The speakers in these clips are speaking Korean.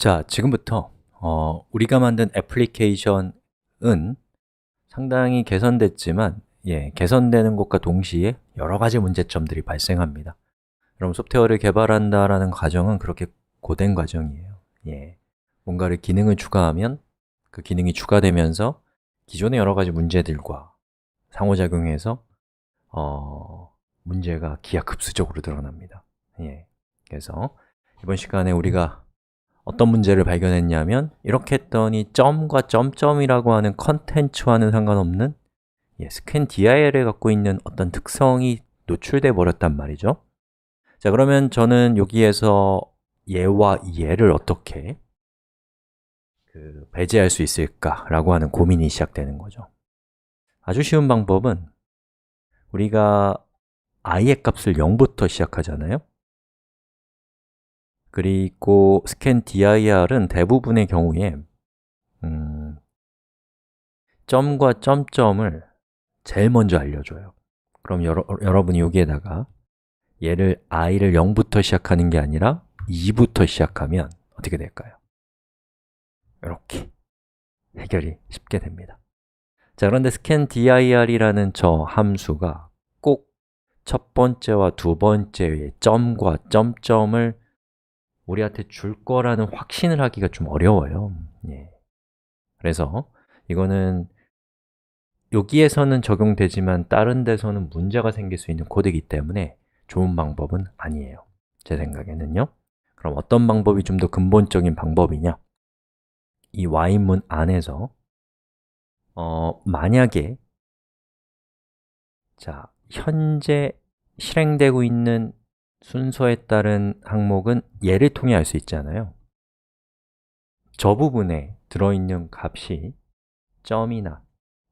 자, 지금부터 우리가 만든 애플리케이션은 상당히 개선됐지만 개선되는 것과 동시에 여러 가지 문제점들이 발생합니다. 그럼 소프트웨어를 개발한다라는 과정은 그렇게 고된 과정이에요. 뭔가를 기능을 추가하면 그 기능이 추가되면서 기존의 여러 가지 문제들과 상호작용해서 문제가 기하급수적으로 드러납니다. 그래서 이번 시간에 우리가 어떤 문제를 발견했냐면 이렇게 했더니 점과 점점이라고 하는 컨텐츠와는 상관없는 스캔 DIR에 갖고 있는 어떤 특성이 노출돼 버렸단 말이죠. 자, 그러면 저는 여기에서 얘와 얘를 어떻게 배제할 수 있을까라고 하는 고민이 시작되는 거죠. 아주 쉬운 방법은 우리가 i의 값을 0부터 시작하잖아요. 그리고 스캔 dir은 대부분의 경우에 점과 점점을 제일 먼저 알려줘요. 그럼 여러분이 여기에다가 얘를 i를 0부터 시작하는 게 아니라 2부터 시작하면 어떻게 될까요? 이렇게 해결이 쉽게 됩니다. 자, 그런데 scan dir이라는 저 함수가 꼭 첫 번째와 두 번째의 점과 점점을 우리한테 줄 거라는 확신을 하기가 좀 어려워요. 그래서 이거는 여기에서는 적용되지만 다른 데서는 문제가 생길 수 있는 코드이기 때문에 좋은 방법은 아니에요. 제 생각에는요. 그럼 어떤 방법이 좀 더 근본적인 방법이냐? 이 while문 안에서 만약에 현재 실행되고 있는 순서에 따른 항목은 얘를 통해 알 수 있잖아요. 저 부분에 들어있는 값이 점이나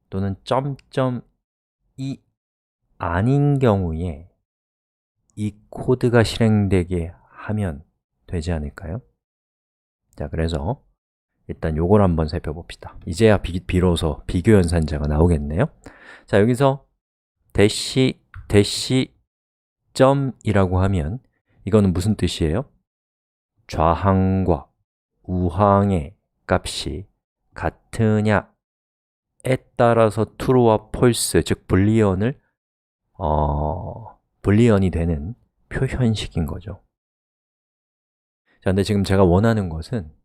또는 점점이 아닌 경우에 이 코드가 실행되게 하면 되지 않을까요? 자, 그래서 일단 요걸 한번 살펴봅시다. 이제야 비로소 비교 연산자가 나오겠네요. 자, 여기서 대시 점이라고 하면 이거는 무슨 뜻이에요? 좌항과 우항의 값이 같으냐에 따라서 true와 false, 즉 불리언이 되는 표현식인 거죠. 자, 근데 지금 제가 원하는 것은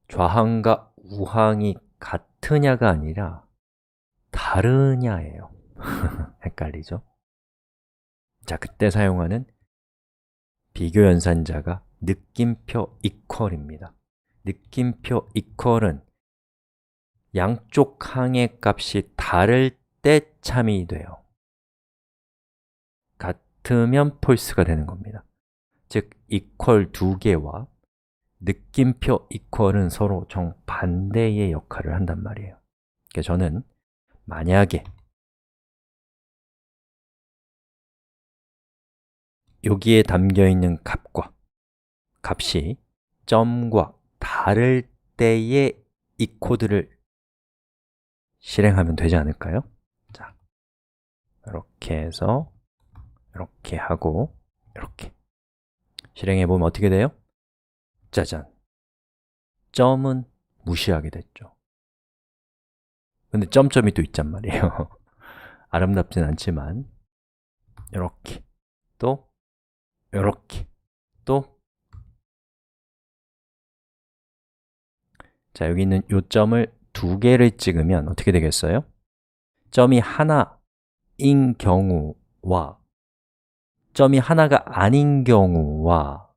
좌항과 우항이 같으냐가 아니라 다르냐예요. 헷갈리죠? 자, 그때 사용하는 비교 연산자가 느낌표 equal입니다. 느낌표 equal은 양쪽 항의 값이 다를 때 참이 돼요. 같으면 false가 되는 겁니다. 즉, equal 두 개와 느낌표 equal은 서로 정반대의 역할을 한단 말이에요. 그러니까 저는 만약에 여기에 담겨있는 값이 점과 다를 때에 이 코드를 실행하면 되지 않을까요? 자, 이렇게 해서 이렇게 하고 이렇게 실행해보면 어떻게 돼요? 짜잔! 점은 무시하게 됐죠. 근데 점점이 또 있단 말이에요. 아름답진 않지만 이렇게 또 이렇게 또 자, 여기 있는 요 점을 두 개를 찍으면 어떻게 되겠어요? 점이 하나인 경우와 점이 하나가 아닌 경우와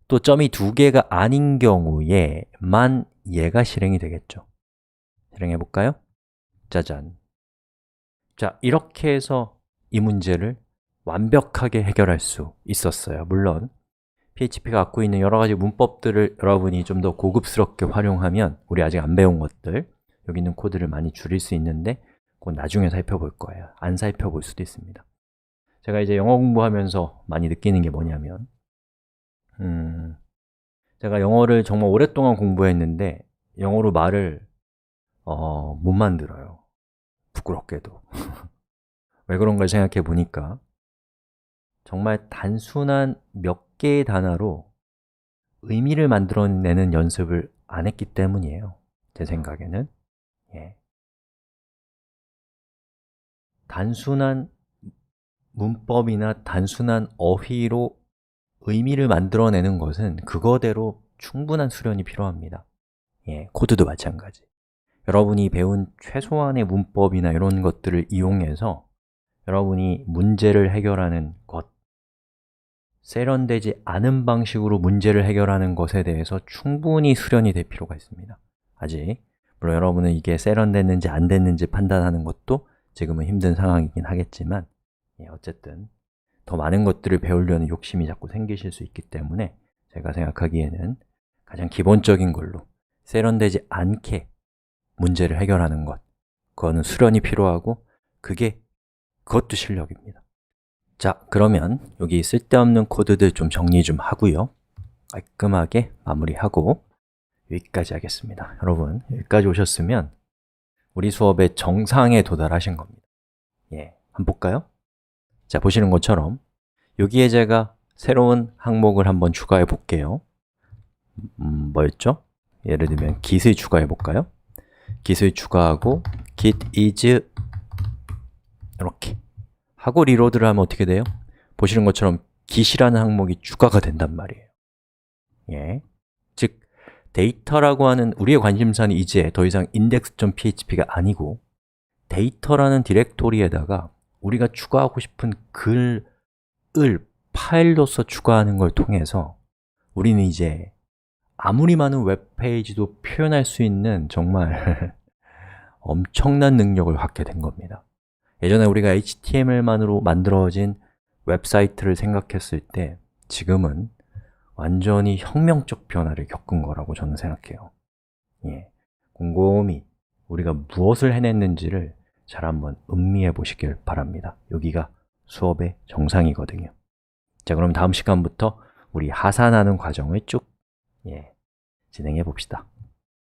또 점이 두 개가 아닌 경우에만 얘가 실행이 되겠죠. 실행해 볼까요? 짜잔! 자, 이렇게 해서 이 문제를 완벽하게 해결할 수 있었어요. 물론 PHP가 갖고 있는 여러 가지 문법들을 여러분이 좀 더 고급스럽게 활용하면 우리 아직 안 배운 것들, 여기 있는 코드를 많이 줄일 수 있는데 그건 나중에 살펴볼 거예요. 안 살펴볼 수도 있습니다. 제가 이제 영어 공부하면서 많이 느끼는 게 뭐냐면 제가 영어를 정말 오랫동안 공부했는데 영어로 말을 못 만들어요. 부끄럽게도. 왜 그런가 생각해 보니까 정말 단순한 몇 개의 단어로 의미를 만들어내는 연습을 안 했기 때문이에요. 제 생각에는. 단순한 문법이나 단순한 어휘로 의미를 만들어내는 것은 그거대로 충분한 수련이 필요합니다. 코드도 마찬가지. 여러분이 배운 최소한의 문법이나 이런 것들을 이용해서 여러분이 문제를 해결하는 것, 세련되지 않은 방식으로 문제를 해결하는 것에 대해서 충분히 수련이 될 필요가 있습니다. 아직 물론 여러분은 이게 세련됐는지 안 됐는지 판단하는 것도 지금은 힘든 상황이긴 하겠지만 어쨌든 더 많은 것들을 배우려는 욕심이 자꾸 생기실 수 있기 때문에 제가 생각하기에는 가장 기본적인 걸로 세련되지 않게 문제를 해결하는 것, 그거는 수련이 필요하고 그것도 실력입니다. 자, 그러면 여기 쓸데없는 코드들 좀 정리 좀 하고요, 깔끔하게 마무리하고 여기까지 하겠습니다. 여러분, 여기까지 오셨으면 우리 수업의 정상에 도달하신 겁니다. 한번 볼까요? 자, 보시는 것처럼 여기에 제가 새로운 항목을 한번 추가해 볼게요. 뭐였죠? 예를 들면 git을 추가해 볼까요? git을 추가하고 git is 이렇게 하고 리로드를 하면 어떻게 돼요? 보시는 것처럼 git이라는 항목이 추가가 된단 말이에요. 즉, 데이터라고 하는 우리의 관심사는 이제 더 이상 index.php가 아니고 데이터라는 디렉토리에다가 우리가 추가하고 싶은 글을 파일로서 추가하는 걸 통해서 우리는 이제 아무리 많은 웹페이지도 표현할 수 있는 정말 엄청난 능력을 갖게 된 겁니다. 예전에 우리가 HTML만으로 만들어진 웹사이트를 생각했을 때 지금은 완전히 혁명적 변화를 겪은 거라고 저는 생각해요. 곰곰이 우리가 무엇을 해냈는지를 잘 한번 음미해 보시길 바랍니다. 여기가 수업의 정상이거든요. 자, 그럼 다음 시간부터 우리 하산하는 과정을 쭉 진행해 봅시다.